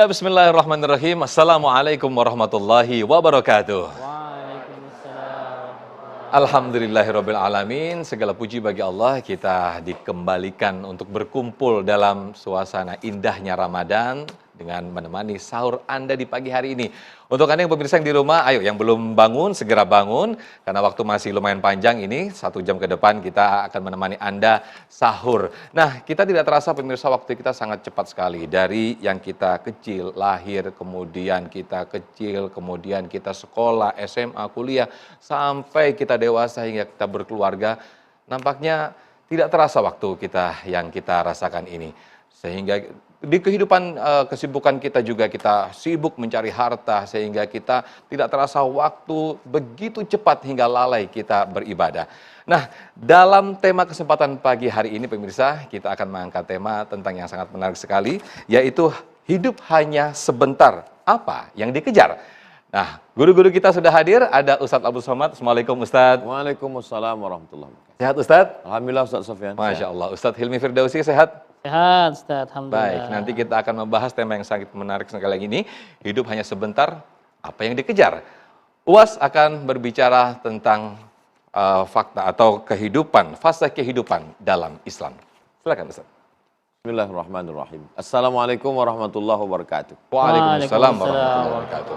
Ya, bismillahirrahmanirrahim. Assalamualaikum warahmatullahi wabarakatuh. Waalaikumsalam. Alhamdulillahirabbil alamin. Segala puji bagi Allah, kita dikembalikan untuk berkumpul dalam suasana indahnya Ramadan dengan menemani sahur Anda di pagi hari ini. Untuk Anda yang pemirsa yang di rumah, ayo yang belum bangun segera bangun karena waktu masih lumayan panjang ini, 1 jam ke depan kita akan menemani Anda sahur. Nah, kita tidak terasa pemirsa, waktu kita sangat cepat sekali. Dari yang kita kecil, lahir, kemudian kita kecil, kemudian kita sekolah, SMA, kuliah, sampai kita dewasa hingga kita berkeluarga, nampaknya tidak terasa waktu kita yang kita rasakan ini. Sehingga di kehidupan kesibukan kita juga kita sibuk mencari harta sehingga kita tidak terasa waktu begitu cepat hingga lalai kita beribadah. Nah, dalam tema kesempatan pagi hari ini pemirsa, kita akan mengangkat tema tentang yang sangat menarik sekali, yaitu hidup hanya sebentar, apa yang dikejar? Nah, guru-guru kita sudah hadir, ada Ustadz Abdul Somad. Assalamualaikum Ustadz. Waalaikumsalam warahmatullahi wabarakatuh. Sehat Ustadz? Alhamdulillah Ustadz Sofyan. Masya Allah. Ustadz Hilmi Firdausi sehat? Sehat, Ustaz. Alhamdulillah. Baik, nanti kita akan membahas tema yang sangat menarik sekali ini, hidup hanya sebentar, apa yang dikejar. UAS akan berbicara tentang fakta atau kehidupan, fase kehidupan dalam Islam. Silakan Ustaz. Bismillahirrahmanirrahim. Assalamualaikum warahmatullahi wabarakatuh. Waalaikumsalam warahmatullahi wabarakatuh.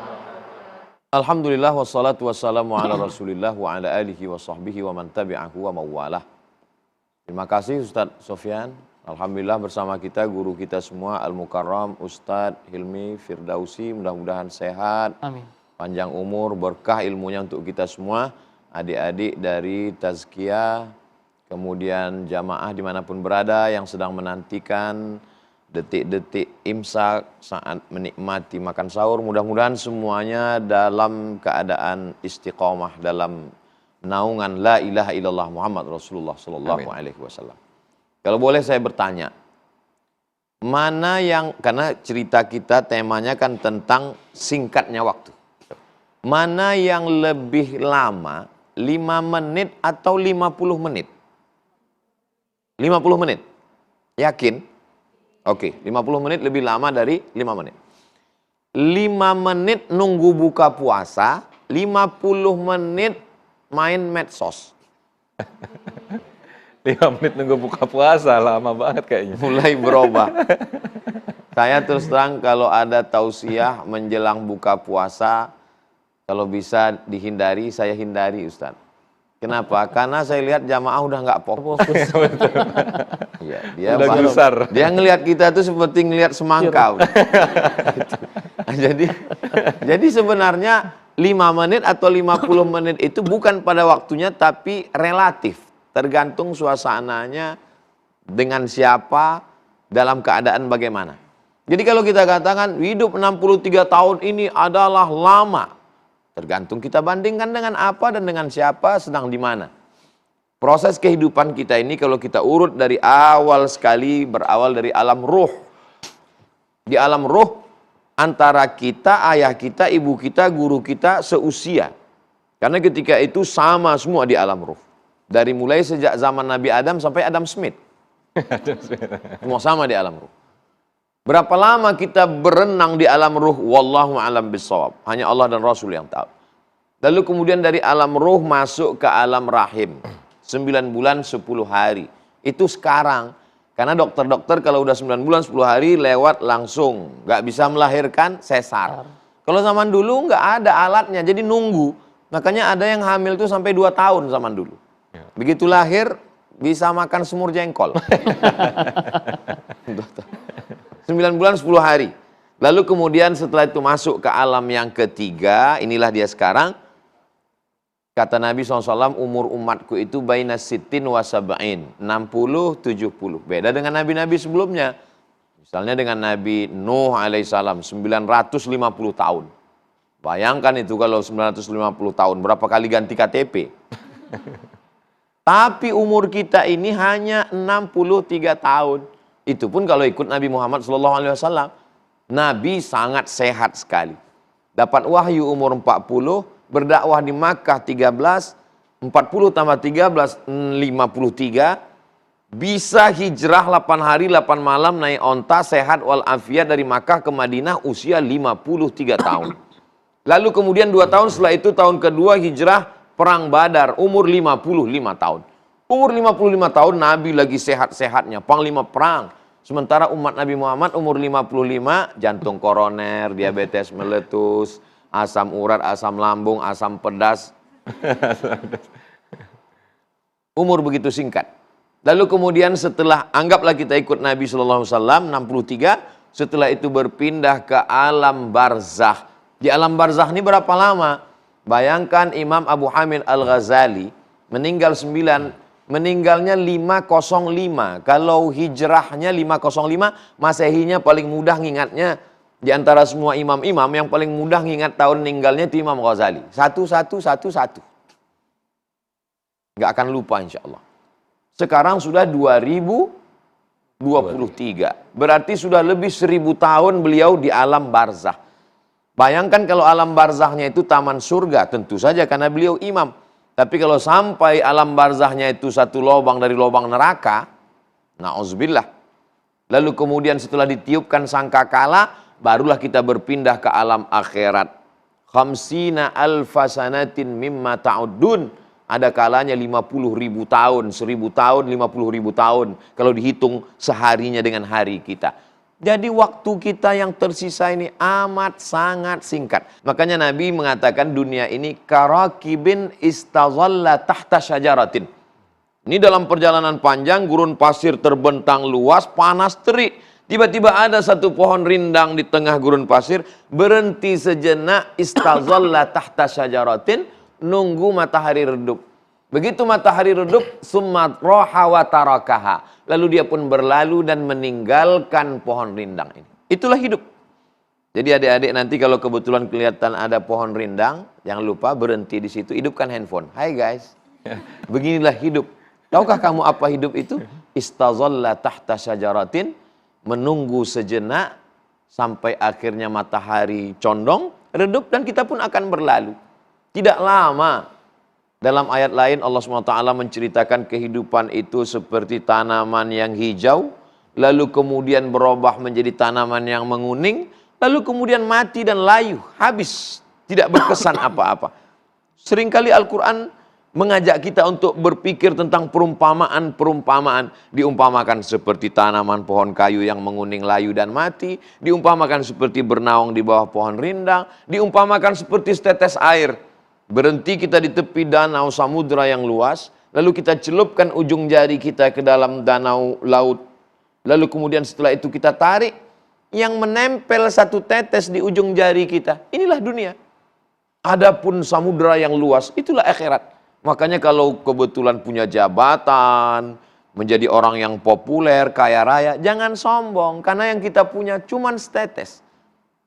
Alhamdulillah wassalatu wassalamu ala rasulillah wa ala alihi wa sahbihi wa man tabi'ahu wa mawalah. Terima kasih Ustadz Sofyan. Alhamdulillah bersama kita guru kita semua Al-Mukarram Ustadz Hilmi Firdausi, mudah-mudahan sehat, Amin. panjang umur, berkah ilmunya untuk kita semua, adik-adik dari Tazkiyah, kemudian jamaah dimanapun berada yang sedang menantikan detik-detik imsak saat menikmati makan sahur, mudah-mudahan semuanya dalam keadaan istiqomah dalam naungan la ilaha illallah Muhammad Rasulullah sallallahu alaihi wasallam. Kalau boleh saya bertanya, mana yang, karena cerita kita temanya kan tentang singkatnya waktu. Mana yang lebih lama, 5 menit atau 50 menit? 50 menit? Yakin? Oke, 50 menit lebih lama dari 5 menit. 5 menit nunggu buka puasa, 50 menit main medsos. 5 menit nunggu buka puasa, lama banget kayaknya. Mulai berubah. Saya terus terang kalau ada tausiah menjelang buka puasa, kalau bisa dihindari, saya hindari Ustaz. Kenapa? Karena saya lihat jamaah udah nggak fokus. Ya, dia ngelihat kita tuh seperti ngelihat semangka. Jadi sebenarnya 5 menit atau 50 menit itu bukan pada waktunya tapi relatif. Tergantung suasananya, dengan siapa, dalam keadaan bagaimana. Jadi kalau kita katakan hidup 63 tahun ini adalah lama, tergantung kita bandingkan dengan apa dan dengan siapa, sedang di mana. Proses kehidupan kita ini kalau kita urut dari awal sekali, berawal dari alam ruh. Di alam ruh, antara kita, ayah kita, ibu kita, guru kita seusia. Karena ketika itu sama semua di alam ruh. Dari mulai sejak zaman Nabi Adam sampai Adam Smith. Semua sama di alam ruh. Berapa lama kita berenang di alam ruh? Wallahu a'lam bishawab. Hanya Allah dan Rasul yang tahu. Lalu kemudian dari alam ruh masuk ke alam rahim. 9 bulan 10 hari. Itu sekarang. Karena dokter-dokter kalau udah 9 bulan 10 hari lewat langsung. Nggak bisa melahirkan, sesar. Kalau zaman dulu nggak ada alatnya, jadi nunggu. Makanya ada yang hamil tuh sampai 2 tahun zaman dulu. Begitu lahir, bisa makan semur jengkol. 9 bulan 10 hari. Lalu kemudian setelah itu masuk ke alam yang ketiga, inilah dia sekarang. Kata Nabi SAW, umur umatku itu baina sittin wa sab'in, 60, 70. Beda dengan nabi-nabi sebelumnya. Misalnya dengan Nabi Nuh alaihissalam, 950 tahun. Bayangkan itu kalau 950 tahun, berapa kali ganti KTP? Tapi umur kita ini hanya 63 tahun. Itu pun kalau ikut Nabi Muhammad SAW. Nabi sangat sehat sekali. Dapat wahyu umur 40, berdakwah di Makkah 13, 40 tambah 13, 53. bisa hijrah 8 hari 8 malam naik onta sehat walafiat dari Makkah ke Madinah usia 53 tahun. Lalu kemudian 2 tahun setelah itu tahun kedua hijrah perang Badar umur 55 tahun. Umur 55 tahun Nabi lagi sehat-sehatnya, panglima perang. Sementara umat Nabi Muhammad umur 55 jantung koroner, diabetes meletus, asam urat, asam lambung, asam pedas. Umur begitu singkat. Lalu kemudian setelah anggaplah kita ikut Nabi SAW 63, setelah itu berpindah ke alam barzakh. Di alam barzakh ini berapa lama? Bayangkan Imam Abu Hamid Al-Ghazali meninggalnya 505. Kalau hijrahnya 505, Masehinya paling mudah ngingatnya di antara semua imam-imam yang paling mudah ngingat tahun meninggalnya itu Imam Ghazali. 1111. Nggak akan lupa insya Allah. Sekarang sudah 2023. Berarti sudah lebih 1000 tahun beliau di alam barzakh. Bayangkan kalau alam barzakhnya itu taman surga, tentu saja karena beliau imam. Tapi kalau sampai alam barzakhnya itu satu lubang dari lubang neraka, na'udzubillah. Lalu kemudian setelah ditiupkan sangkakala, barulah kita berpindah ke alam akhirat. Khamsina alfa sanatin mimma ta'uddun. Ada kalanya 50.000 tahun, 1000 tahun, 50.000 tahun. Kalau dihitung seharinya dengan hari kita. Jadi waktu kita yang tersisa ini amat sangat singkat. Makanya Nabi mengatakan dunia ini karakibin istazalla tahta syajaratin. Ini dalam perjalanan panjang, gurun pasir terbentang luas, panas terik. Tiba-tiba ada satu pohon rindang di tengah gurun pasir, berhenti sejenak istazalla tahta syajaratin. Nunggu matahari redup. Begitu matahari redup, summa roha wa tarakaha. Lalu dia pun berlalu dan meninggalkan pohon rindang ini. Itulah hidup. Jadi adik-adik nanti kalau kebetulan kelihatan ada pohon rindang, jangan lupa berhenti di situ, hidupkan handphone. Hai guys, beginilah hidup. Tahukah kamu apa hidup itu? Istazalla tahta syajaratin, menunggu sejenak sampai akhirnya matahari condong, redup dan kita pun akan berlalu. Tidak lama. Dalam ayat lain Allah SWT menceritakan kehidupan itu seperti tanaman yang hijau, lalu kemudian berubah menjadi tanaman yang menguning, lalu kemudian mati dan layu, habis, tidak berkesan apa-apa. Seringkali Al-Quran mengajak kita untuk berpikir tentang perumpamaan-perumpamaan. Diumpamakan seperti tanaman pohon kayu yang menguning, layu dan mati, diumpamakan seperti bernaung di bawah pohon rindang, diumpamakan seperti setetes air. Berhenti kita di tepi danau samudra yang luas, lalu kita celupkan ujung jari kita ke dalam danau laut. Lalu kemudian setelah itu kita tarik, yang menempel satu tetes di ujung jari kita. Inilah dunia. Adapun samudra yang luas, itulah akhirat. Makanya kalau kebetulan punya jabatan, menjadi orang yang populer, kaya raya, jangan sombong. Karena yang kita punya cuman setetes.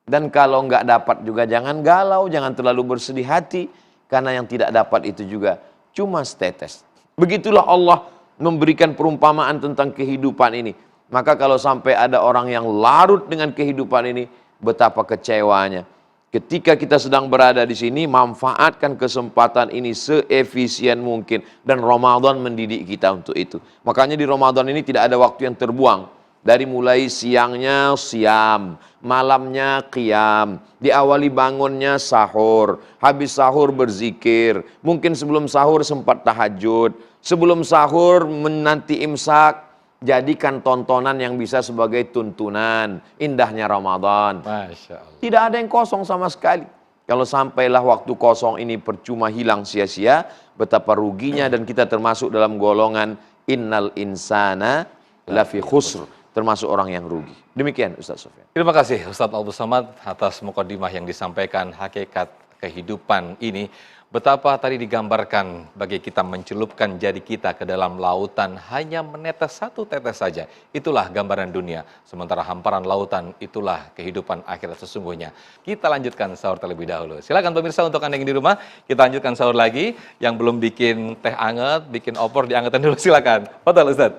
Dan kalau nggak dapat juga jangan galau, jangan terlalu bersedih hati. Karena yang tidak dapat itu juga cuma setetes. Begitulah Allah memberikan perumpamaan tentang kehidupan ini. Maka kalau sampai ada orang yang larut dengan kehidupan ini, betapa kecewanya. Ketika kita sedang berada di sini, manfaatkan kesempatan ini seefisien mungkin. Dan Ramadan mendidik kita untuk itu. Makanya di Ramadan ini tidak ada waktu yang terbuang. Dari mulai siangnya siam, malamnya qiyam, diawali bangunnya sahur, habis sahur berzikir, mungkin sebelum sahur sempat tahajud, sebelum sahur menanti imsak, jadikan tontonan yang bisa sebagai tuntunan, indahnya Ramadan. Masya Allah. Tidak ada yang kosong sama sekali. Kalau sampailah waktu kosong ini percuma hilang sia-sia, betapa ruginya dan kita termasuk dalam golongan innal insana lafi khusr. Termasuk orang yang rugi. Demikian Ustaz Sofyan. Terima kasih Ustadz Abdul Somad atas mukadimah yang disampaikan hakikat kehidupan ini. Betapa tadi digambarkan bagi kita mencelupkan jari kita ke dalam lautan hanya menetes satu tetes saja. Itulah gambaran dunia. Sementara hamparan lautan itulah kehidupan akhirat sesungguhnya. Kita lanjutkan sahur terlebih dahulu. Silakan pemirsa untuk Anda yang di rumah, kita lanjutkan sahur lagi. Yang belum bikin teh anget, bikin opor diangetin dulu silakan. Fadhal Ustaz.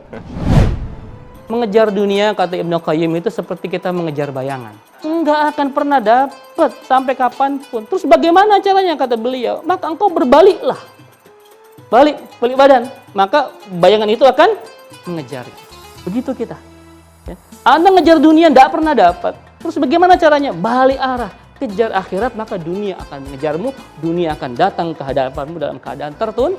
Mengejar dunia, kata Ibnu Qayyim, itu seperti kita mengejar bayangan. Enggak akan pernah dapat sampai kapanpun. Terus bagaimana caranya, kata beliau? Maka engkau berbaliklah. Balik badan. Maka bayangan itu akan mengejarnya. Begitu kita. Ya. Anda ngejar dunia tidak pernah dapat. Terus bagaimana caranya? Balik arah, kejar akhirat, maka dunia akan mengejarmu, dunia akan datang ke hadapanmu dalam keadaan tunduk.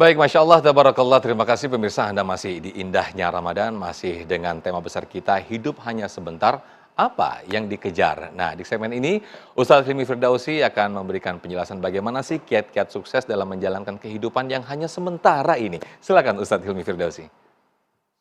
Baik, Masya Allah, tabarakallah, terima kasih pemirsa, Anda masih di indahnya Ramadan, masih dengan tema besar kita, hidup hanya sebentar, apa yang dikejar? Nah, di segmen ini, Ustadz Hilmi Firdausi akan memberikan penjelasan bagaimana sih kiat-kiat sukses dalam menjalankan kehidupan yang hanya sementara ini. Silakan Ustadz Hilmi Firdausi.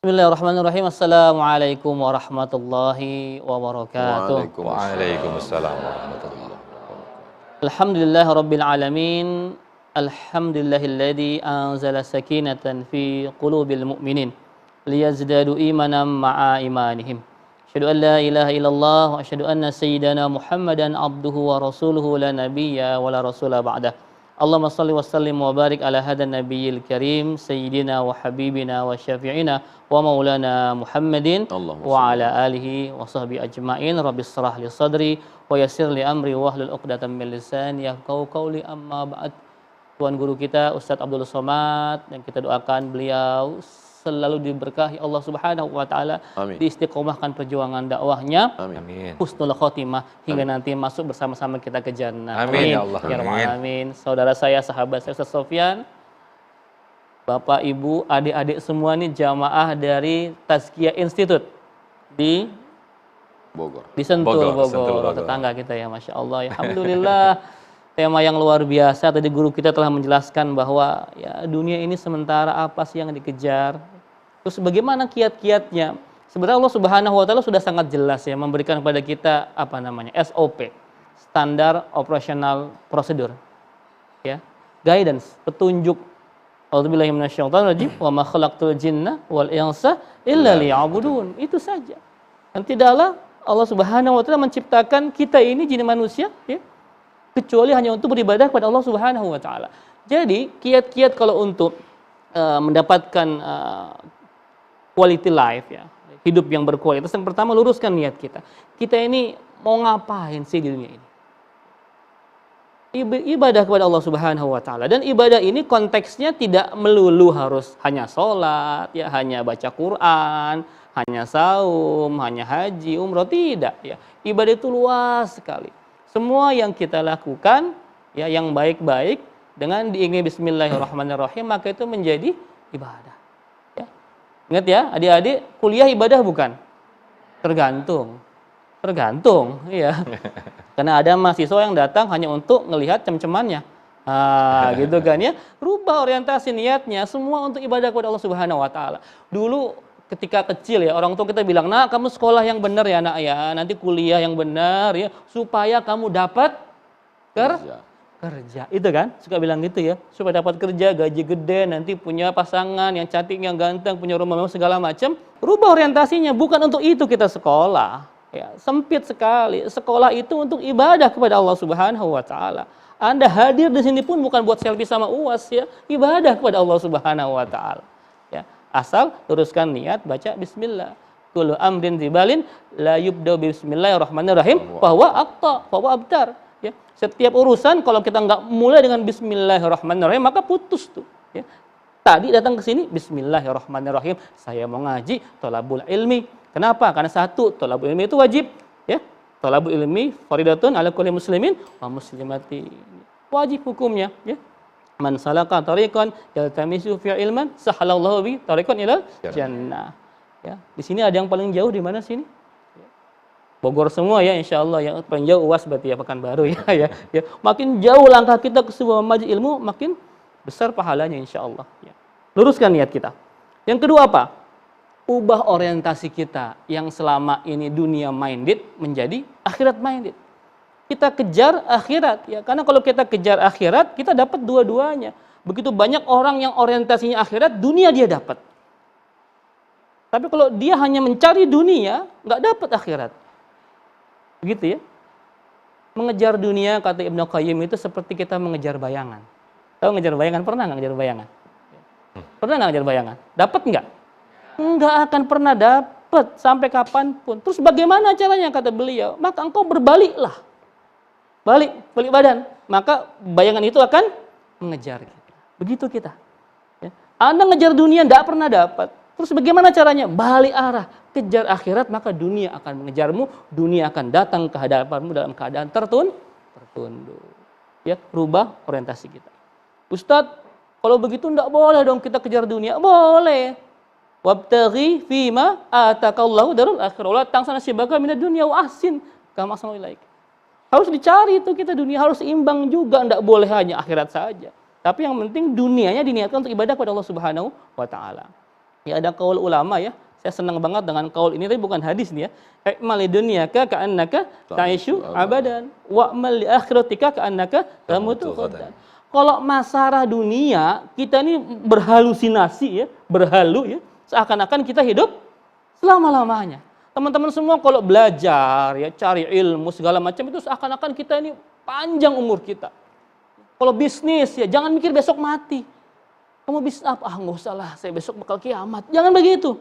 Bismillahirrahmanirrahim. Assalamualaikum warahmatullahi wabarakatuh. Waalaikumsalam warahmatullahi wabarakatuh. Alhamdulillahirabbil alamin. Alhamdulillahilladzi anzala sakinatan fi qulubil mu'minin liyazdadu imanan ma'a imanihim. Asyhadu an la ilaha illallah wa asyhadu anna sayyidana Muhammadan abduhu wa rasuluhu la nabiyya wa la rasula ba'dah. Allahumma shalli wa sallim wa barik ala hadan nabiyil karim sayyidina wa habibina wa syafi'ina wa maulana Muhammadin wa ala alihi wa sahbihi ajma'in. Rabbis shrah li sadri wa yassir li amri wa hlul 'uqdatam min lisani yafqahu qawli, amma ba'd. Tuan guru kita Ustadz Abdul Somad, dan kita doakan beliau selalu diberkahi Allah Subhanahu wa taala, diistiqomahkan perjuangan dakwahnya, husnul khotimah hingga nanti masuk bersama-sama kita ke jannah. Amin ya Allah. Amin. Saudara saya, sahabat saya Ustaz Sofyan, Bapak, Ibu, adik-adik semua nih jamaah dari Tazkiyah Institute di Bogor. Di Sentul, Bogor. Tetangga kita ya, Masya Allah. Alhamdulillah. Tema yang luar biasa, tadi guru kita telah menjelaskan bahwa ya dunia ini sementara, apa sih yang dikejar. Terus bagaimana kiat-kiatnya? Sebenarnya Allah Subhanahu wa taala sudah sangat jelas ya memberikan kepada kita SOP, standar operational procedure. Ya, guidance, petunjuk. A'udzubillahi minasyaitonir rajim, wa ma khalaqtul jinna wal insa illa liya'budun. Itu saja. Dan tidaklah Allah Subhanahu wa taala menciptakan kita ini jin manusia ya, kecuali hanya untuk beribadah kepada Allah Subhanahu wa taala. Jadi, kiat-kiat kalau untuk mendapatkan quality life ya, hidup yang berkualitas, yang pertama luruskan niat kita. Kita ini mau ngapain sih di dunia ini? Ibadah kepada Allah Subhanahu wa taala, dan ibadah ini konteksnya tidak melulu harus hanya sholat, ya, hanya baca Quran, hanya saum, hanya haji, umroh, tidak ya. Ibadah itu luas sekali. Semua yang kita lakukan ya yang baik-baik dengan diiringi bismillahirrahmanirrahim, maka itu menjadi ibadah. Ya. Ingat ya, adik-adik, kuliah ibadah bukan? Tergantung, ya. Karena ada mahasiswa yang datang hanya untuk melihat cem-cemannya. Gitu kan ya. Rubah orientasi niatnya semua untuk ibadah kepada Allah Subhanahu wa taala. Dulu ketika kecil ya, orang tua kita bilang, "Nak, kamu sekolah yang benar ya, Nak ya. Nanti kuliah yang benar ya, supaya kamu dapat kerja." Itu kan? Suka bilang gitu ya. Supaya dapat kerja, gaji gede, nanti punya pasangan yang cantik, yang ganteng, punya rumah mewah segala macam. Rubah orientasinya, bukan untuk itu kita sekolah. Ya, sempit sekali. Sekolah itu untuk ibadah kepada Allah Subhanahu wa taala. Anda hadir di sini pun bukan buat selfie sama UAS ya, ibadah kepada Allah Subhanahu wa taala. Ya. Asal luruskan niat, baca bismillah. Kullu amrin dzibalin la yubda bismillahirrahmanirrahim bahwa abtar. Ya. Setiap urusan kalau kita nggak mulai dengan bismillahirrahmanirrahim, maka putus tuh. Ya. Tadi datang ke sini bismillahirrahmanirrahim, saya mau ngaji thalabul ilmi. Kenapa? Karena satu, thalabul ilmi itu wajib. Ya. Thalabul ilmi faridatun ala kulli muslimin wa muslimati. Wajib hukumnya. Ya. Man salaka tariqan yaltamisu fi ilman sahalallahu bi tariqan ilal jannah. Ya, di sini ada yang paling jauh di mana sini? Bogor semua ya, insyaallah. Yang paling jauh UAS berarti ya, Pekanbaru ya. Makin jauh langkah kita ke sebuah majelis ilmu, makin besar pahalanya insyaallah ya. Luruskan niat kita. Yang kedua apa? Ubah orientasi kita yang selama ini dunia minded menjadi akhirat minded. Kita kejar akhirat ya, karena kalau kita kejar akhirat kita dapat dua-duanya. Begitu banyak orang yang orientasinya akhirat, dunia dia dapat. Tapi kalau dia hanya mencari dunia, nggak dapat akhirat. Begitu ya. Mengejar dunia, kata Ibnu Qayyim, itu seperti kita mengejar bayangan. Tahu ngejar bayangan? Pernah nggak ngejar bayangan? Pernah nggak ngejar bayangan? Dapat nggak? Nggak akan pernah dapat sampai kapanpun. Terus bagaimana caranya kata beliau? Maka engkau berbaliklah. Balik badan. Maka bayangan itu akan mengejar kita. Begitu kita. Ya. Anda ngejar dunia nggak pernah dapat. Terus bagaimana caranya? Balik arah. Kejar akhirat, maka dunia akan mengejarmu. Dunia akan datang ke hadapanmu dalam keadaan tertunduk. Ya, rubah orientasi kita. Ustadz, kalau begitu enggak boleh dong kita kejar dunia. Boleh. Wabtaghi fima atakallahu darul akhirah. Wala tansana nasibaka minad dunya wa ahsin kama ahsana ilaik. Harus dicari itu kita dunia, harus imbang juga, enggak boleh hanya akhirat saja. Tapi yang penting dunianya diniatkan untuk ibadah kepada Allah Subhanahu wa taala. Ya, ada kaul ulama ya. Saya senang banget dengan kaul ini, tapi bukan hadis nih ya. I'mal dunyaka ka'annaka ta'ishu abadan wa'mal li akhiratika ka'annaka tamutu ghadan. Kalau masalah dunia, kita ini berhalusinasi ya, berhalu ya, seakan-akan kita hidup selama-lamanya. Teman-teman semua kalau belajar ya, cari ilmu segala macam itu seakan-akan kita ini panjang umur kita. Kalau bisnis ya, jangan mikir besok mati. Kamu bisnis apa? Nggak usah lah, saya besok bakal kiamat. Jangan begitu.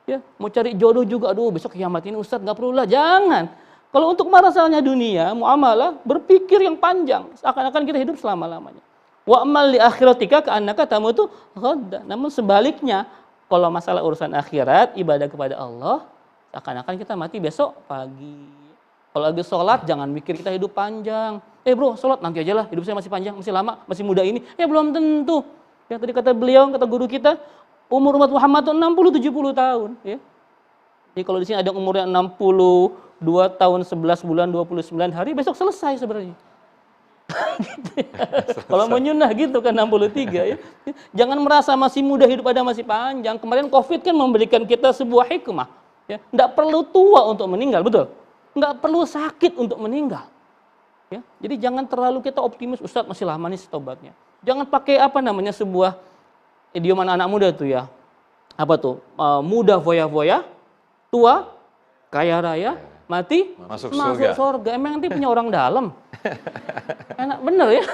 Ya, mau cari jodoh juga, aduh besok kiamat ini Ustadz nggak perlu lah, jangan. Kalau untuk masalahnya dunia, muamalah, berpikir yang panjang, seakan-akan kita hidup selama-lamanya. Wa'mal li akhiratika ka'annaka tamutu ghaddan. Namun sebaliknya, kalau masalah urusan akhirat, ibadah kepada Allah, seakan-akan kita mati besok pagi. Kalau lagi sholat, jangan mikir kita hidup panjang. Bro, sholat nanti aja lah, hidup saya masih panjang, masih lama, masih muda ini. Belum tentu. Ya tadi kata beliau, kata guru kita, umur umat Muhammad itu 60-70 tahun. Ya. Jadi kalau di sini ada umurnya 62 tahun, 11 bulan, 29 hari, besok selesai sebenarnya. Gitu ya. Kalau mau nyunah gitu kan 63 ya. Jangan merasa masih muda, hidup ada masih panjang. Kemarin COVID kan memberikan kita sebuah hikmah. Ya. Nggak perlu tua untuk meninggal, betul? Nggak perlu sakit untuk meninggal. Ya. Jadi jangan terlalu kita optimis, Ustadz masih lama nih tobatnya. Jangan pakai sebuah idiom anak muda tuh ya. Apa tuh? Muda foya-foya, tua kaya raya, mati masuk surga. Emang nanti punya orang dalam. Enak bener ya.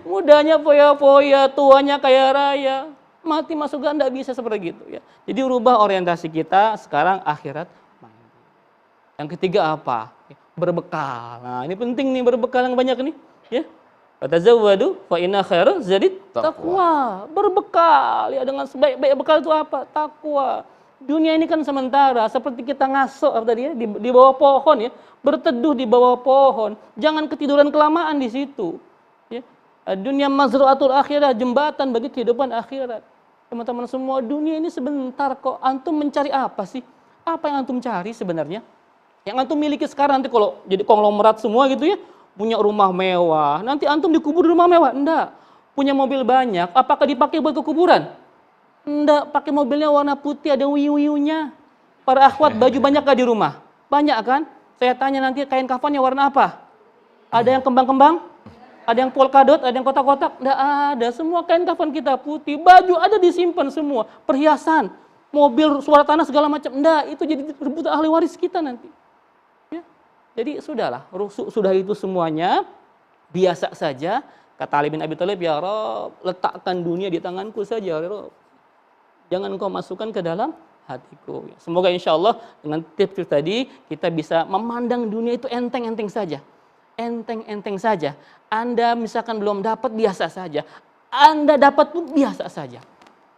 Mudanya foya-foya, tuanya kaya raya, mati masuk surga, enggak bisa seperti gitu ya. Jadi rubah orientasi kita sekarang akhirat. Yang ketiga apa? Berbekal. Nah, ini penting nih, berbekal yang banyak nih, ya. Fatazawwadu fa inna khairaz zadi taqwa. Berbekal ya, dengan sebaik-baik bekal itu apa? Takwa. Dunia ini kan sementara, seperti kita ngaso tadi ya, di bawah pohon ya, berteduh di bawah pohon. Jangan ketiduran kelamaan di situ. Ya. Dunia mazra'atul akhirah, jembatan bagi kehidupan akhirat. Teman-teman semua, dunia ini sebentar kok. Antum mencari apa sih? Apa yang antum cari sebenarnya? Yang antum miliki sekarang nanti kalau jadi konglomerat semua gitu ya, punya rumah mewah, nanti antum dikubur di rumah mewah? Enggak. Punya mobil banyak, apakah dipakai buat ke kuburan? Enggak, pakai mobilnya warna putih, ada wiu-wiunya. Para akhwat baju banyak gak di rumah? Banyak kan? Saya tanya nanti kain kafannya warna apa? Ada yang kembang-kembang? Ada yang polkadot? Ada yang kotak-kotak? Enggak ada, semua kain kafan kita putih. Baju ada disimpan semua, perhiasan, mobil, suara tanah segala macam. Enggak, itu jadi rebutan ahli waris kita nanti. Jadi sudahlah, sudah itu semuanya biasa saja. Kata Ali bin Abi Thalib, ya Rabb, letakkan dunia di tanganku saja, ya Rabb. Jangan kau masukkan ke dalam hatiku. Semoga insya Allah dengan tips tadi kita bisa memandang dunia itu enteng-enteng saja. Enteng-enteng saja. Anda misalkan belum dapat, biasa saja. Anda dapat pun biasa saja.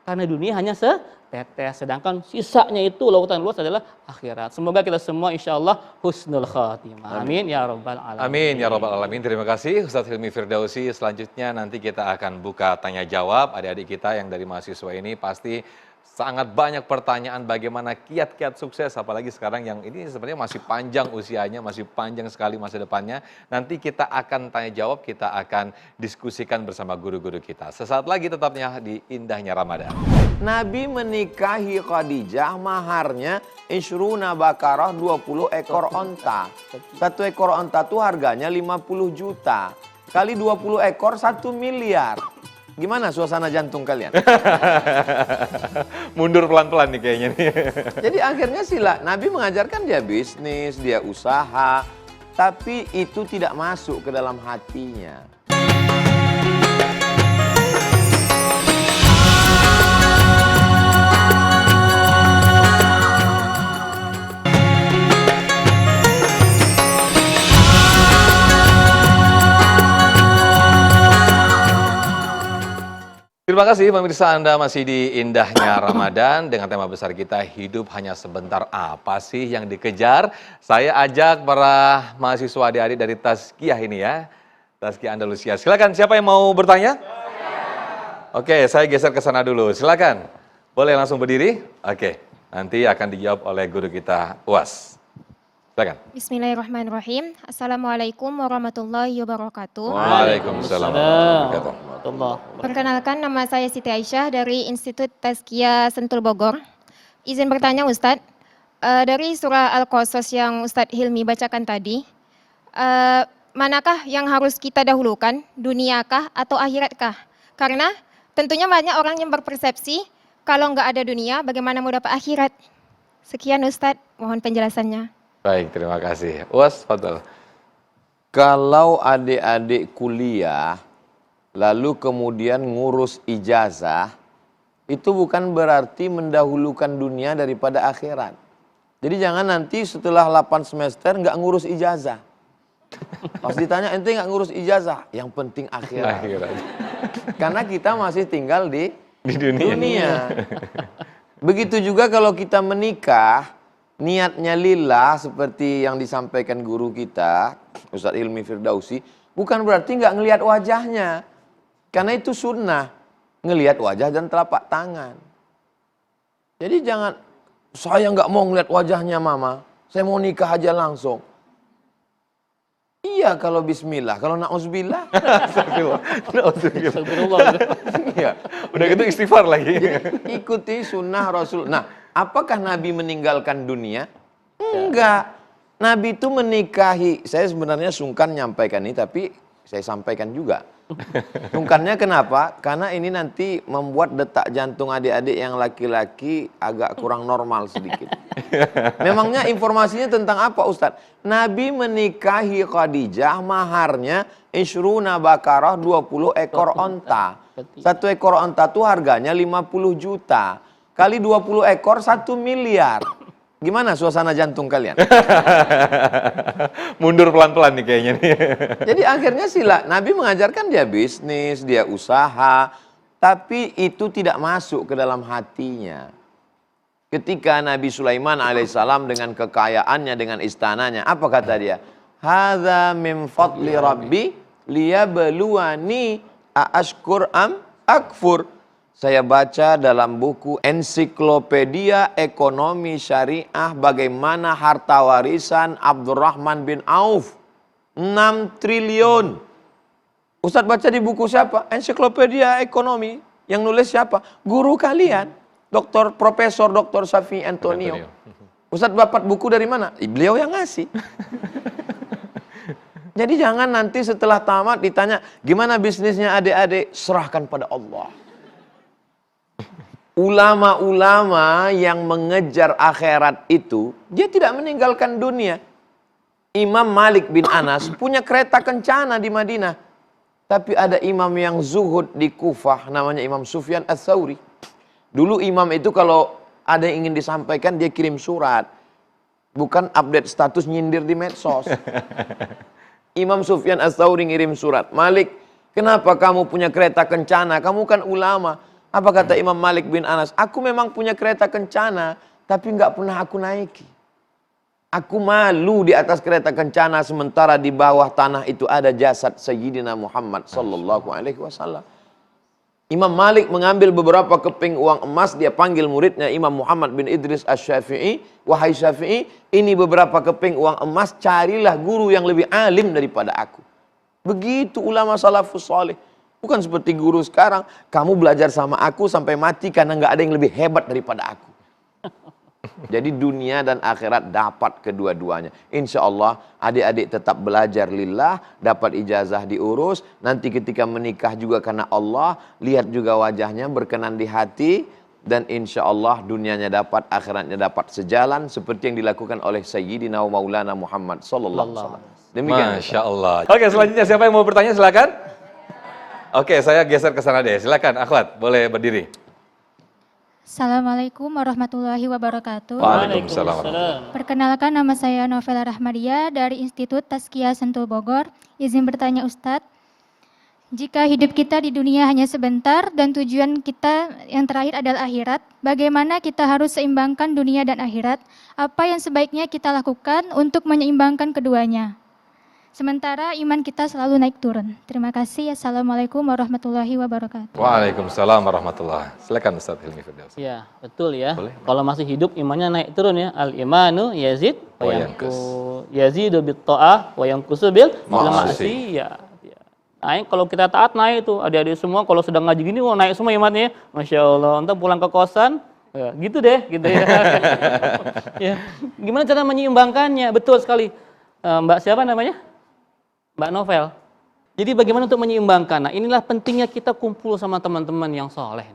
Karena dunia hanya setetes, sedangkan sisanya itu lautan luas adalah akhirat. Semoga kita semua insya Allah husnul khatimah. Amin ya rabbal alamin. Amin ya rabbal alamin. Terima kasih Ustadz Hilmi Firdausi. Selanjutnya nanti kita akan buka tanya jawab. Adik-adik kita yang dari mahasiswa ini pasti sangat banyak pertanyaan bagaimana kiat-kiat sukses, apalagi sekarang yang ini sebenarnya masih panjang usianya, masih panjang sekali masa depannya. Nanti kita akan tanya jawab, kita akan diskusikan bersama guru-guru kita. Sesaat lagi tetapnya di Indahnya Ramadan. Nabi menikahi Khadijah, maharnya Ishruna Bakarah, 20 ekor onta. Satu ekor onta itu harganya 50 juta. Kali 20 ekor 1 miliar. Gimana suasana jantung kalian? Mundur pelan-pelan nih kayaknya nih. Jadi akhirnya Nabi mengajarkan dia bisnis, dia usaha. Tapi itu tidak masuk ke dalam hatinya. Terima kasih pemirsa, Anda masih di Indahnya Ramadan dengan tema besar kita, hidup hanya sebentar, apa sih yang dikejar? Saya ajak para mahasiswa adik-adik dari Tazkiyah ini ya, Tazkiyah Andalusia. Silakan, siapa yang mau bertanya? Oke, saya geser ke sana dulu. Silakan. Boleh langsung berdiri? Oke, nanti akan dijawab oleh guru kita, UAS. Silakan. Bismillahirrahmanirrahim. Assalamualaikum warahmatullahi wabarakatuh. Waalaikumsalam warahmatullahi wabarakatuh. Perkenalkan, nama saya Siti Aisyah dari Institut Tazkiyah Sentul Bogor. Izin bertanya Ustadz, dari surah Al-Qasas yang Ustadz Hilmi bacakan tadi, manakah yang harus kita dahulukan, duniakah atau akhiratkah? Karena tentunya banyak orang yang berpersepsi, kalau nggak ada dunia, bagaimana mau dapat akhirat? Sekian Ustadz, mohon penjelasannya. Baik, terima kasih. UAS, fadhal. Kalau adik-adik kuliah, lalu kemudian ngurus ijazah, itu bukan berarti mendahulukan dunia daripada akhirat. Jadi jangan nanti setelah 8 semester nggak ngurus ijazah. Pas ditanya, ente nggak ngurus ijazah, yang penting akhirat. Karena kita masih tinggal di dunia. Begitu juga kalau kita menikah, niatnya lillah seperti yang disampaikan guru kita, Ustadz Hilmi Firdausi, bukan berarti nggak ngelihat wajahnya. Karena itu sunnah, ngelihat wajah dan telapak tangan. Jadi jangan, saya nggak mau ngelihat wajahnya mama, saya mau nikah aja langsung. Iya kalau bismillah, kalau na'udzubillah. Astagfirullah. Iya. Udah gitu istighfar lagi. Ikuti sunnah Rasul. Nah, apakah Nabi meninggalkan dunia? Enggak. Nabi itu menikahi, saya sebenarnya sungkan nyampaikan ini, tapi saya sampaikan juga. Sungkannya kenapa? Karena ini nanti membuat detak jantung adik-adik yang laki-laki agak kurang normal sedikit. Memangnya informasinya tentang apa Ustadz? Nabi menikahi Khadijah, maharnya ishruna bakarah, 20 ekor onta. Satu ekor onta itu harganya 50 juta. Kali 20 ekor 1 miliar. Gimana suasana jantung kalian? Mundur pelan-pelan nih kayaknya nih. Jadi akhirnya Nabi mengajarkan dia bisnis, dia usaha, tapi itu tidak masuk ke dalam hatinya. Ketika Nabi Sulaiman alaihissalam dengan kekayaannya, dengan istananya, apa kata dia? Hadza min fadli rabbi liyabluwani aashkur am akfur. Saya baca dalam buku Ensiklopedia Ekonomi Syariah bagaimana harta warisan Abdurrahman bin Auf. 6 triliun. Ustadz baca di buku siapa? Ensiklopedia Ekonomi. Yang nulis siapa? Guru kalian. Profesor Dr. Safi Antonio. Ustadz dapat buku dari mana? Beliau yang ngasih. Jadi jangan nanti setelah tamat ditanya, gimana bisnisnya adik-adik? Serahkan pada Allah. Ulama-ulama yang mengejar akhirat itu, dia tidak meninggalkan dunia. Imam Malik bin Anas punya kereta kencana di Madinah. Tapi ada imam yang zuhud di Kufah, namanya Imam Sufyan Ats-Tsauri. Dulu imam itu kalau ada yang ingin disampaikan, dia kirim surat. Bukan update status nyindir di medsos. Imam Sufyan Ats-Tsauri ngirim surat. Malik, kenapa kamu punya kereta kencana? Kamu kan ulama. Apa kata Imam Malik bin Anas? Aku memang punya kereta kencana, tapi nggak pernah aku naiki. Aku malu di atas kereta kencana, sementara di bawah tanah itu ada jasad Sayyidina Muhammad sallallahu alaihi wasallam. Imam Malik mengambil beberapa keping uang emas, dia panggil muridnya Imam Muhammad bin Idris Asy-Syafi'i, wahai Syafi'i, ini beberapa keping uang emas, carilah guru yang lebih alim daripada aku. Begitu ulama salafus saleh. Bukan seperti guru sekarang, kamu belajar sama aku sampai mati karena nggak ada yang lebih hebat daripada aku. Jadi dunia dan akhirat dapat kedua-duanya. Insya Allah adik-adik tetap belajar lillah, dapat ijazah diurus. Nanti ketika menikah juga karena Allah, lihat juga wajahnya berkenan di hati. Dan insya Allah dunianya dapat, akhiratnya dapat sejalan seperti yang dilakukan oleh Sayyidina wa Maulana Muhammad sallallahu alaihi wasallam. Demikian. Masya Allah. Oke, selanjutnya siapa yang mau bertanya silakan. Oke, saya geser ke sana deh. Silakan, Akhwat, boleh berdiri. Assalamualaikum warahmatullahi wabarakatuh. Waalaikumsalam. Perkenalkan, nama saya Novela Rahmadia dari Institut Tazkiyah Sentul Bogor. Izin bertanya Ustadz, Jika hidup kita di dunia hanya sebentar dan tujuan kita yang terakhir adalah akhirat, bagaimana kita harus seimbangkan dunia dan akhirat? Apa yang sebaiknya kita lakukan untuk menyeimbangkan keduanya? Sementara iman kita selalu naik turun. Terima kasih. Assalamualaikum warahmatullahi wabarakatuh. Waalaikumsalam warahmatullahi. Silakan Ustaz Hilmi Firdaus. Ya, betul ya. Boleh. Kalau masih hidup imannya naik turun ya. Al-imanu yazid wa Wa yanqus. Yazidu bit ta'ah wa yanqusu bil Ma'asi. ma'siyah. Ya. Naik kalau kita taat naik itu. Adik-adik semua kalau sedang ngaji gini wah naik semua imannya. Masya Allah. Entar pulang ke kosan ya, gitu deh, gitu ya. Ya. Gimana cara menyeimbangkannya? Betul sekali. Mbak siapa namanya? Mbak Novel. Jadi bagaimana untuk menyeimbangkan? Nah, inilah pentingnya kita kumpul sama teman-teman yang soleh.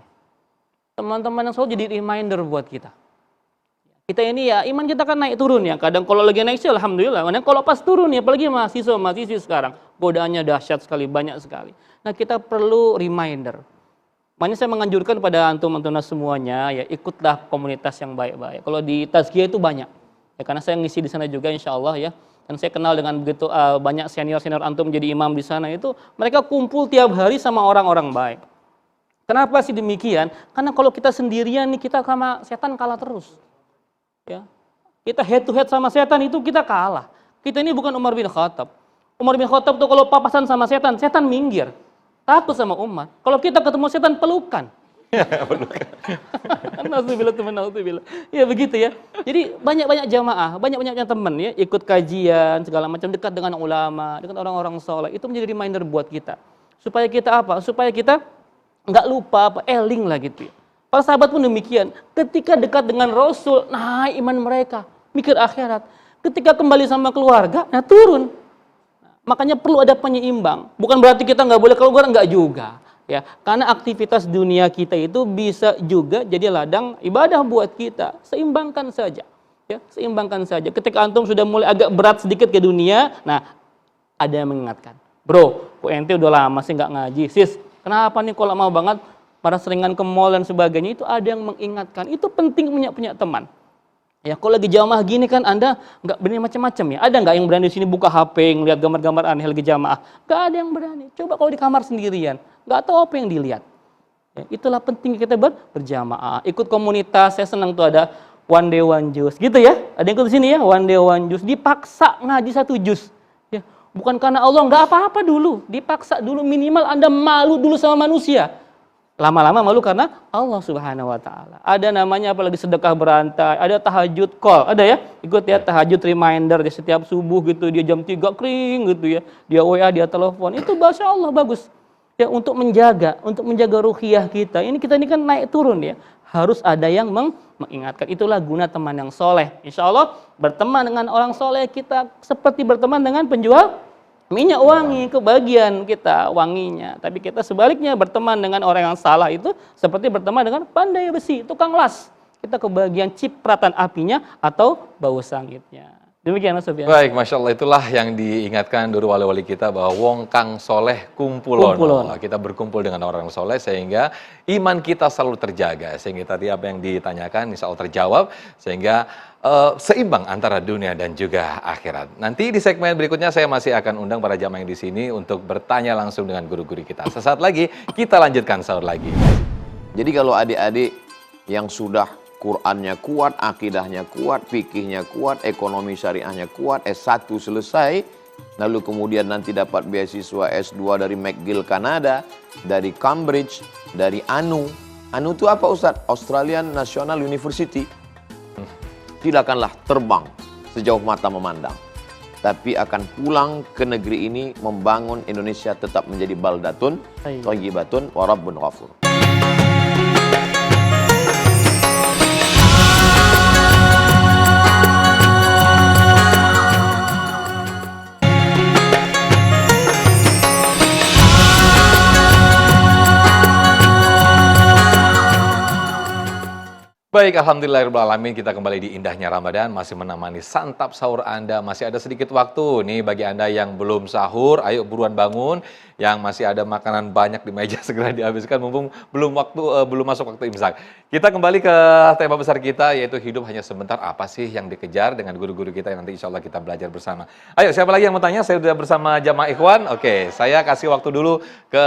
Teman-teman yang soleh jadi reminder buat kita. Kita ini ya, iman kita kan naik turun ya. Kadang kalau lagi naik sih alhamdulillah. Kadang kalau pas turun ya, apalagi mahasiswa sekarang. Godaannya dahsyat sekali, banyak sekali. Nah, kita perlu reminder. Makanya saya menganjurkan pada antum-antum semuanya, ya ikutlah komunitas yang baik-baik. Kalau di Tazkiyah itu banyak. Ya, karena saya ngisi di sana juga insya Allah ya. Dan saya kenal dengan begitu banyak senior-senior antum menjadi imam di sana itu, mereka kumpul tiap hari sama orang-orang baik. Kenapa sih demikian? Karena kalau kita sendirian nih, kita sama setan kalah terus. Ya. Kita head to head sama setan itu kita kalah. Kita ini bukan Umar bin Khattab. Umar bin Khattab tuh kalau papasan sama setan, setan minggir. Takut sama Umar. Kalau kita ketemu setan, pelukan. Nauzubillah. Ya begitu ya. Jadi banyak-banyak jamaah, banyak-banyak teman ya, ikut kajian segala macam, dekat dengan ulama, dekat orang-orang soleh. Itu menjadi reminder buat kita. Supaya kita apa? Supaya kita nggak lupa apa, eling lah gitu ya. Para sahabat pun demikian. Ketika dekat dengan Rasul, naik iman mereka, mikir akhirat. Ketika kembali sama keluarga, nah turun. Makanya perlu ada penyeimbang. Bukan berarti kita nggak boleh keluar, nggak juga. Ya, karena aktivitas dunia kita itu bisa juga jadi ladang ibadah buat kita. Seimbangkan saja. Ya, seimbangkan saja. Ketika antum sudah mulai agak berat sedikit ke dunia, nah ada yang mengingatkan. Bro, kok ente udah lama sih nggak ngaji. Sis, kenapa nih kalau mau banget pada seringan ke mall dan sebagainya, itu ada yang mengingatkan. Itu penting punya teman. Ya, kalau lagi jamaah gini kan Anda nggak berani macam-macam ya. Ada nggak yang berani di sini buka HP, ngeliat gambar-gambar aneh lagi jamaah? Nggak ada yang berani. Coba kalau di kamar sendirian, nggak tahu apa yang dilihat. Ya, itulah penting kita berjamaah. Ikut komunitas, saya senang tuh ada one day one juz, gitu ya. Ada yang ikut di sini ya, one day one juz. Dipaksa ngaji 1 juz. Ya, bukan karena Allah, nggak apa-apa dulu. Dipaksa dulu, minimal Anda malu dulu sama manusia. Lama-lama malu karena Allah Subhanahu wa taala. Ada namanya apalagi sedekah berantai, ada tahajud call, ada ya? Ikut ya tahajud reminder di setiap subuh gitu, dia jam 3 kering gitu ya. Dia WA, dia telepon. Itu Masya Allah bagus. Ya untuk menjaga ruhiyah kita. Kita ini kan naik turun ya. Harus ada yang mengingatkan. Itulah guna teman yang soleh. Insya Allah berteman dengan orang soleh kita seperti berteman dengan penjual minyak wangi, kebagian kita wanginya. Tapi kita sebaliknya berteman dengan orang yang salah itu seperti berteman dengan pandai besi, tukang las. Kita kebagian cipratan apinya atau bau sangitnya. Demikian Mas Sofyan. Baik, Masya Allah, itulah yang diingatkan dulu wali-wali kita bahwa wong kang soleh kumpulon. Kita berkumpul dengan orang soleh sehingga iman kita selalu terjaga. Sehingga tadi apa yang ditanyakan insya Allah terjawab. Sehingga seimbang antara dunia dan juga akhirat. Nanti di segmen berikutnya saya masih akan undang para jamaah yang di sini untuk bertanya langsung dengan guru-guru kita. Sesaat lagi kita lanjutkan sahur lagi. Jadi kalau adik-adik yang sudah Qur'annya kuat, akidahnya kuat, fikihnya kuat, ekonomi syariahnya kuat, S1 selesai, lalu kemudian nanti dapat beasiswa S2 dari McGill Kanada, dari Cambridge, dari ANU. ANU itu apa Ustadz? Australian National University. Silakanlah terbang sejauh mata memandang. Tapi akan pulang ke negeri ini membangun Indonesia tetap menjadi baldatun, thayyibatun, wa rabbun ghafur. Baik, alhamdulillahirrahmanirrahim, kita kembali di indahnya Ramadan, masih menemani santap sahur Anda. Masih ada sedikit waktu nih bagi Anda yang belum sahur, ayo buruan bangun. Yang masih ada makanan banyak di meja segera dihabiskan mumpung belum masuk waktu imsak. Kita kembali ke tema besar kita, yaitu hidup hanya sebentar. Apa sih yang dikejar dengan guru-guru kita yang nanti insya Allah kita belajar bersama. Ayo, siapa lagi yang mau tanya? Saya sudah bersama jamaah ikhwan. Oke, saya kasih waktu dulu ke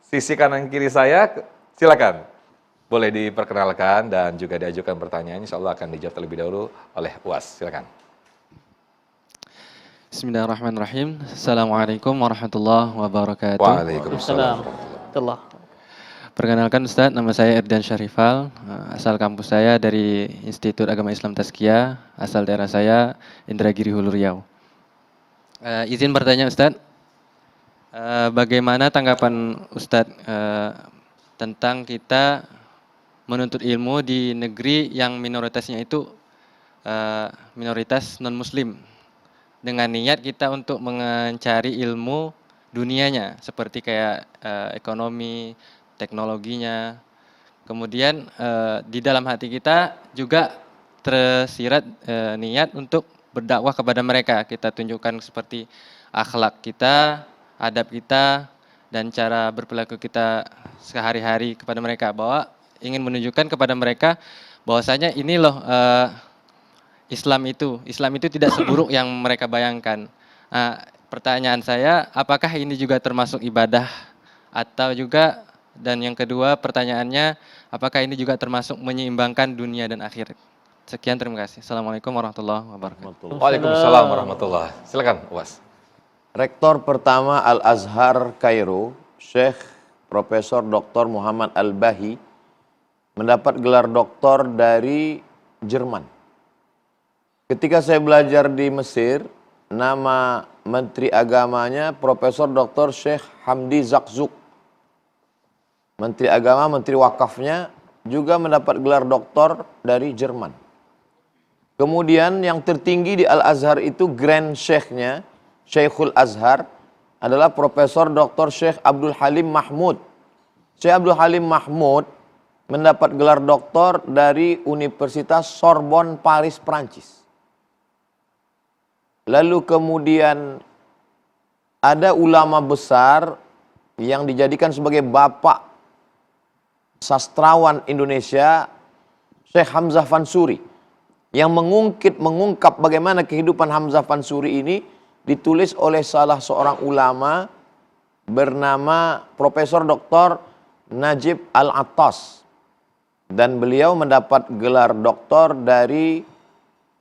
sisi kanan kiri saya. Silakan. Boleh diperkenalkan dan juga diajukan pertanyaan, insya Allah akan dijawab terlebih dahulu oleh UAS. Silakan. Bismillahirrahmanirrahim. Assalamualaikum warahmatullahi wabarakatuh. Waalaikumsalam. Telah. Perkenalkan Ustadz, nama saya Erdan Syarifal. Asal kampus saya dari Institut Agama Islam Tazkiyah. Asal daerah saya Indragiri Hulu Riau. Izin bertanya Ustadz, bagaimana tanggapan Ustadz tentang kita menuntut ilmu di negeri yang minoritasnya itu minoritas non-muslim, dengan niat kita untuk mencari ilmu dunianya seperti kayak ekonomi, teknologinya. Kemudian di dalam hati kita juga tersirat niat untuk berdakwah kepada mereka. Kita tunjukkan seperti akhlak kita, adab kita, dan cara berperilaku kita sehari-hari kepada mereka, bahwa ingin menunjukkan kepada mereka bahwasanya ini loh Islam itu tidak seburuk yang mereka bayangkan. Pertanyaan saya, apakah ini juga termasuk ibadah atau juga, dan yang kedua pertanyaannya, apakah ini juga termasuk menyeimbangkan dunia dan akhirat? Sekian, terima kasih. Assalamualaikum warahmatullahi wabarakatuh. Waalaikumsalam warahmatullahi. Silakan, UAS. Rektor pertama Al-Azhar Kairo, Syekh Profesor Dr. Muhammad Al-Bahi, mendapat gelar doktor dari Jerman. Ketika saya belajar di Mesir, nama Menteri Agamanya Profesor Dr. Syekh Hamdi Zakzuk. Menteri Agama, Menteri Wakafnya juga mendapat gelar doktor dari Jerman. Kemudian yang tertinggi di Al-Azhar itu Grand Syekhnya, Syekhul Azhar, adalah Profesor Dr. Syekh Abdul Halim Mahmud. Syekh Abdul Halim Mahmud mendapat gelar doktor dari Universitas Sorbonne, Paris, Prancis. Lalu kemudian ada ulama besar yang dijadikan sebagai bapak sastrawan Indonesia, Syekh Hamzah Fansuri, yang mengungkap bagaimana kehidupan Hamzah Fansuri ini ditulis oleh salah seorang ulama bernama Profesor Dr. Najib Al-Attas. Dan beliau mendapat gelar doktor dari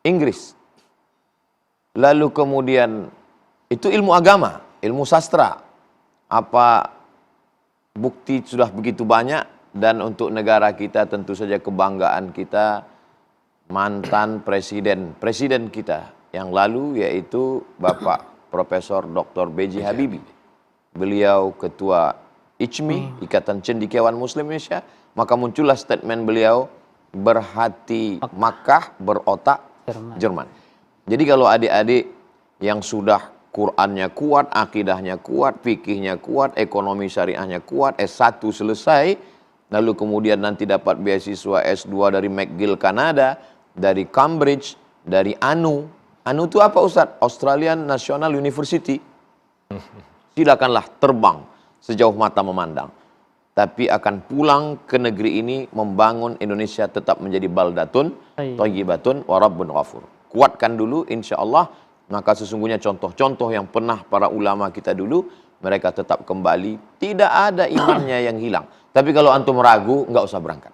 Inggris. Lalu kemudian itu ilmu agama, ilmu sastra. Apa bukti sudah begitu banyak, dan untuk negara kita tentu saja kebanggaan kita, mantan presiden kita yang lalu, yaitu Bapak Profesor Dr. B.J. Habibie. Beliau ketua ICMI, Ikatan Cendekiawan Muslim Indonesia. Maka muncullah statement beliau, berhati Makkah, berotak Jerman. Jadi kalau adik-adik yang sudah Qur'annya kuat, akidahnya kuat, fikihnya kuat, ekonomi syariahnya kuat, S1 selesai, lalu kemudian nanti dapat beasiswa S2 dari McGill Kanada, dari Cambridge, dari ANU. ANU itu apa Ustadz? Australian National University. Silakanlah terbang sejauh mata memandang. Tapi akan pulang ke negeri ini membangun Indonesia tetap menjadi baldatun, thayyibatun, wa rabbun ghafur. Kuatkan dulu insya Allah, maka sesungguhnya contoh-contoh yang pernah para ulama kita dulu, mereka tetap kembali, tidak ada imannya yang hilang. Tapi kalau antum ragu, nggak usah berangkat.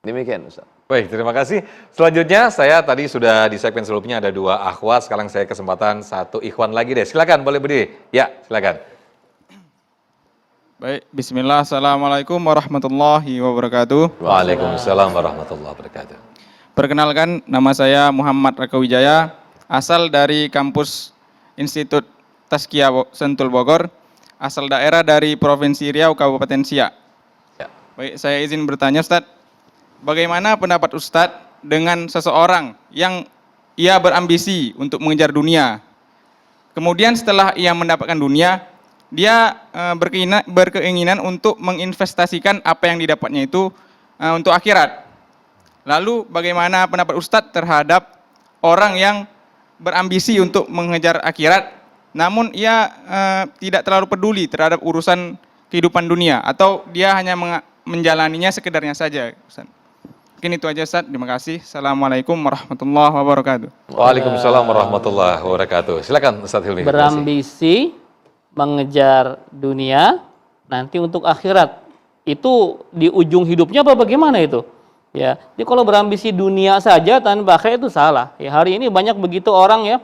Demikian Ustaz. Baik, terima kasih. Selanjutnya, saya tadi sudah di segmen sebelumnya ada 2 akhwat, sekarang saya kesempatan 1 ikhwan lagi deh. Silakan, boleh berdiri. Ya, silakan. Baik, bismillah, assalamualaikum warahmatullahi wabarakatuh. Waalaikumsalam warahmatullahi wabarakatuh. Perkenalkan, nama saya Muhammad Raka Wijaya, asal dari kampus Institut Tazkiyah Sentul Bogor, asal daerah dari Provinsi Riau, Kabupaten Siak. Ya. Baik, saya izin bertanya Ustadz, bagaimana pendapat Ustadz dengan seseorang yang ia berambisi untuk mengejar dunia, kemudian setelah ia mendapatkan dunia, dia berkeinginan untuk menginvestasikan apa yang didapatnya itu untuk akhirat. Lalu bagaimana pendapat Ustadz terhadap orang yang berambisi untuk mengejar akhirat, namun ia tidak terlalu peduli terhadap urusan kehidupan dunia, atau dia hanya menjalaninya sekedarnya saja, Ustaz. Mungkin itu aja, Ustaz. Terima kasih. Assalamualaikum warahmatullahi wabarakatuh. Waalaikumsalam warahmatullahi wabarakatuh. Silakan Ustaz Hilmi. Berambisi mengejar dunia nanti untuk akhirat. Itu di ujung hidupnya apa bagaimana itu? Ya, jadi kalau berambisi dunia saja tanpa akhirat itu salah. Ya, hari ini banyak begitu orang ya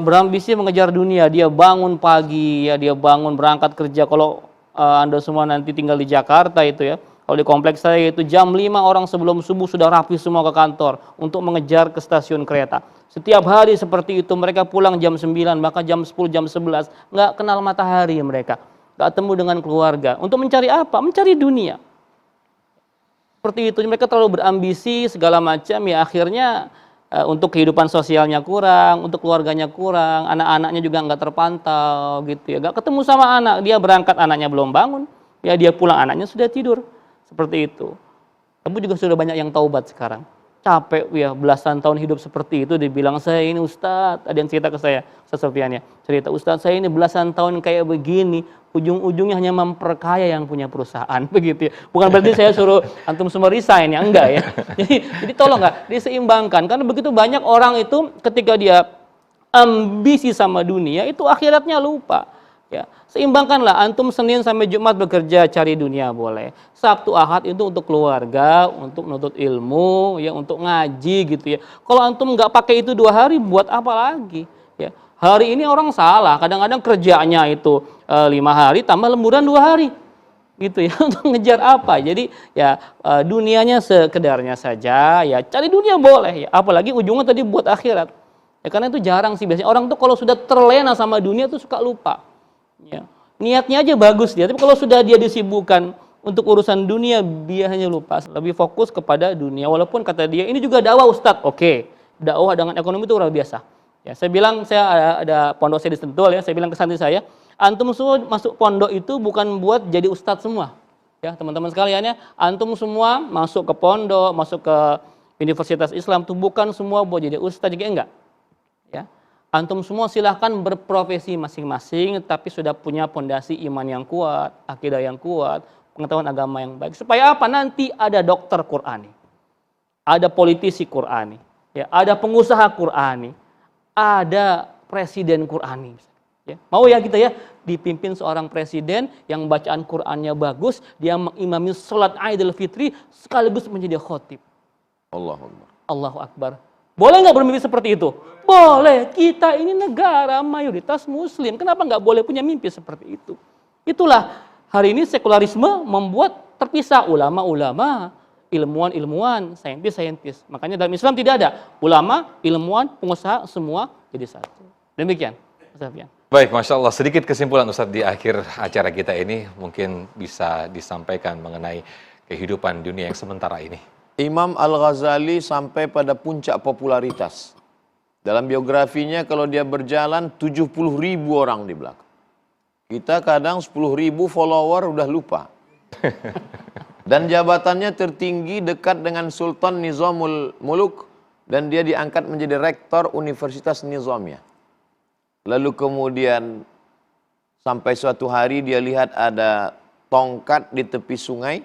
berambisi mengejar dunia. Dia bangun pagi, ya dia bangun berangkat kerja. Kalau Anda semua nanti tinggal di Jakarta itu ya, kalau di kompleks saya itu jam 5 orang sebelum subuh sudah rapi semua ke kantor untuk mengejar ke stasiun kereta. Setiap hari seperti itu, mereka pulang jam 9, maka jam 10, jam 11 nggak kenal matahari mereka, nggak ketemu dengan keluarga. Untuk mencari apa? Mencari dunia. Seperti itu, mereka terlalu berambisi segala macam, ya akhirnya untuk kehidupan sosialnya kurang, untuk keluarganya kurang, anak-anaknya juga nggak terpantau gitu ya, nggak ketemu sama anak, dia berangkat anaknya belum bangun, ya dia pulang anaknya sudah tidur, seperti itu. Kamu juga sudah banyak yang taubat sekarang, capek ya belasan tahun hidup seperti itu, dibilang saya ini Ustadz, ada yang cerita ke saya, Ustadz Sofian ya, cerita Ustadz saya ini belasan tahun kayak begini, ujung-ujungnya hanya memperkaya yang punya perusahaan, begitu ya. Bukan berarti saya suruh antum semua resign ya, enggak ya. Jadi tolong nggak diseimbangkan, karena begitu banyak orang itu ketika dia ambisi sama dunia itu akhiratnya lupa. Ya, seimbangkanlah, antum Senin sampai Jumat bekerja cari dunia boleh. Sabtu Ahad itu untuk keluarga, untuk menuntut ilmu, ya untuk ngaji gitu ya. Kalau antum nggak pakai itu 2 hari, buat apa lagi? Ya. Hari ini orang salah, kadang-kadang kerjanya itu 5 hari tambah lemburan 2 hari. Gitu ya, untuk ngejar apa? Jadi ya dunianya sekedarnya saja, ya cari dunia boleh ya. Apalagi ujungnya tadi buat akhirat. Ya karena itu jarang sih biasanya orang tuh kalau sudah terlena sama dunia tuh suka lupa. Ya. Niatnya aja bagus dia, tapi kalau sudah dia disibukkan untuk urusan dunia, dia hanya lupa. Lebih fokus kepada dunia, walaupun kata dia, ini juga dakwah Ustadz. Oke, dakwah dengan ekonomi itu luar biasa. Ya, saya bilang, saya ada pondok saya di Sentul ya, saya bilang ke santri saya, antum semua masuk pondok itu bukan buat jadi Ustadz semua. Ya, teman-teman sekalian ya, antum semua masuk ke pondok, masuk ke Universitas Islam itu bukan semua buat jadi Ustadz, juga enggak. Ya. Antum semua silahkan berprofesi masing-masing, tapi sudah punya pondasi iman yang kuat, akidah yang kuat, pengetahuan agama yang baik. Supaya apa? Nanti ada dokter Qur'ani, ada politisi Qur'ani, ya, ada pengusaha Qur'ani, ada presiden Qur'ani. Ya. Mau ya kita ya dipimpin seorang presiden yang bacaan Qur'annya bagus, dia mengimami sholat Idul Fitri sekaligus menjadi khotib. Allahu Akbar. Allahu Akbar. Boleh nggak bermimpi seperti itu? Boleh. Kita ini negara mayoritas Muslim. Kenapa nggak boleh punya mimpi seperti itu? Itulah hari ini sekularisme membuat terpisah ulama-ulama, ilmuwan-ilmuwan, saintis-saintis. Makanya dalam Islam tidak ada ulama, ilmuwan, pengusaha semua jadi satu. Demikian, Ustaz Sofian. Baik, Masya Allah. Sedikit kesimpulan Ustadz di akhir acara kita ini mungkin bisa disampaikan mengenai kehidupan dunia yang sementara ini. Imam Al-Ghazali sampai pada puncak popularitas. Dalam biografinya kalau dia berjalan 70.000 orang di belakang. Kita kadang 10.000 follower udah lupa. Dan jabatannya tertinggi dekat dengan Sultan Nizamul Muluk dan dia diangkat menjadi rektor Universitas Nizamiyah. Lalu kemudian sampai suatu hari dia lihat ada tongkat di tepi sungai.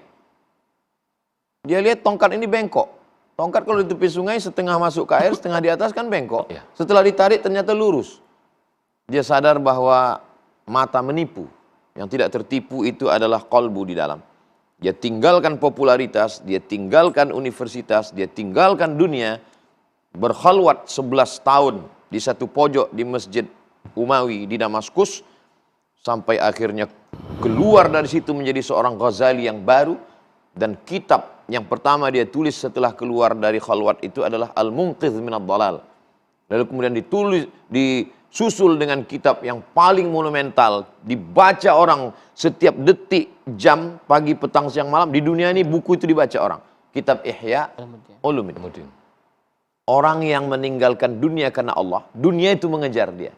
Dia lihat tongkat ini bengkok. Tongkat kalau di tepi sungai setengah masuk ke air, setengah di atas kan bengkok. Setelah ditarik ternyata lurus. Dia sadar bahwa mata menipu. Yang tidak tertipu itu adalah qalbu di dalam. Dia tinggalkan popularitas, dia tinggalkan universitas, dia tinggalkan dunia. Berkhalwat 11 tahun di satu pojok di Masjid Umawi di Damaskus. Sampai akhirnya keluar dari situ menjadi seorang Ghazali yang baru. Dan kitab yang pertama dia tulis setelah keluar dari khalwat itu adalah Al-Munqidh Minad Dhalal. Lalu kemudian disusul dengan kitab yang paling monumental, dibaca orang setiap detik, jam, pagi, petang, siang, malam. Di dunia ini buku itu dibaca orang. Kitab Ihya Ulumuddin. Orang yang meninggalkan dunia karena Allah, dunia itu mengejar dia.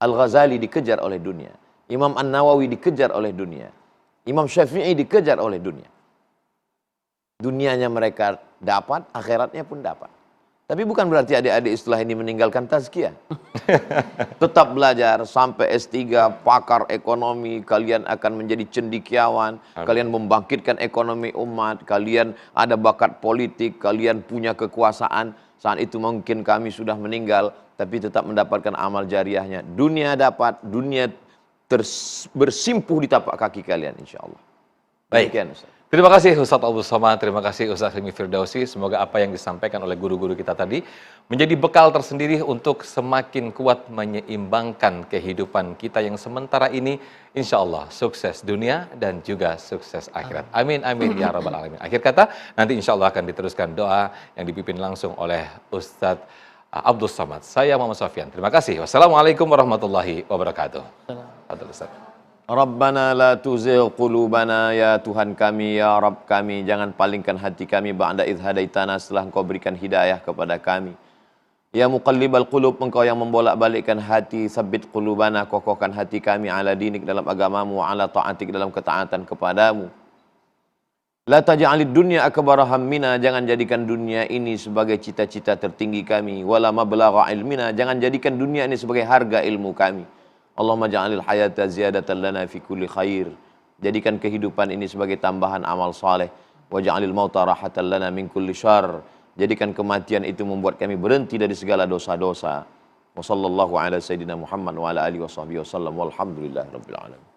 Al-Ghazali dikejar oleh dunia. Imam An-Nawawi dikejar oleh dunia. Imam Syafi'i dikejar oleh dunia. Dunianya mereka dapat, akhiratnya pun dapat. Tapi bukan berarti adik-adik setelah ini meninggalkan tazkiyah. Tetap belajar sampai S3, pakar ekonomi, kalian akan menjadi cendekiawan, kalian membangkitkan ekonomi umat, kalian ada bakat politik, kalian punya kekuasaan. Saat itu mungkin kami sudah meninggal, tapi tetap mendapatkan amal jariahnya. Dunia dapat, dunia bersimpuh di tapak kaki kalian insya Allah. Baik. Demikian, Ustaz. Terima kasih Ustadz Abdul Somad, terima kasih Ustadz Hilmi Firdausi. Semoga apa yang disampaikan oleh guru-guru kita tadi menjadi bekal tersendiri untuk semakin kuat menyeimbangkan kehidupan kita yang sementara ini. Insya Allah sukses dunia dan juga sukses akhirat. Amin, amin, ya rabbal alamin. Akhir kata, nanti insya Allah akan diteruskan doa yang dipimpin langsung oleh Ustadz Abdul Somad. Saya Muhammad Sofyan. Terima kasih. Wassalamualaikum warahmatullahi wabarakatuh. Fadhil Ustadz. Rabbana la tuzigh qulubana, ya Tuhan kami, ya Rabb kami, jangan palingkan hati kami ba'da idh hadaitana, setelah Engkau berikan hidayah kepada kami. Ya muqallibal qulub, Engkau yang membolak-balikkan hati, sabbit qulubana, kokohkan hati kami ala dinik, dalam agamamu, ala ta'atik, dalam ketaatan kepadamu. La taj'alid dunya akbara hammina, jangan jadikan dunia ini sebagai cita-cita tertinggi kami, wala mablagha ilmina, jangan jadikan dunia ini sebagai harga ilmu kami. Allahumma ja'alil hayata ziyadatan lana fi kulli khair. Jadikan kehidupan ini sebagai tambahan amal saleh. Wa ja'alil mauta rahatan lana min kulli syarr. Jadikan kematian itu membuat kami berhenti dari segala dosa-dosa. Wa sallallahu ala sayyidina Muhammad wa ala alihi wa sahbihi wa sallam. Walhamdulillahirabbil alamin.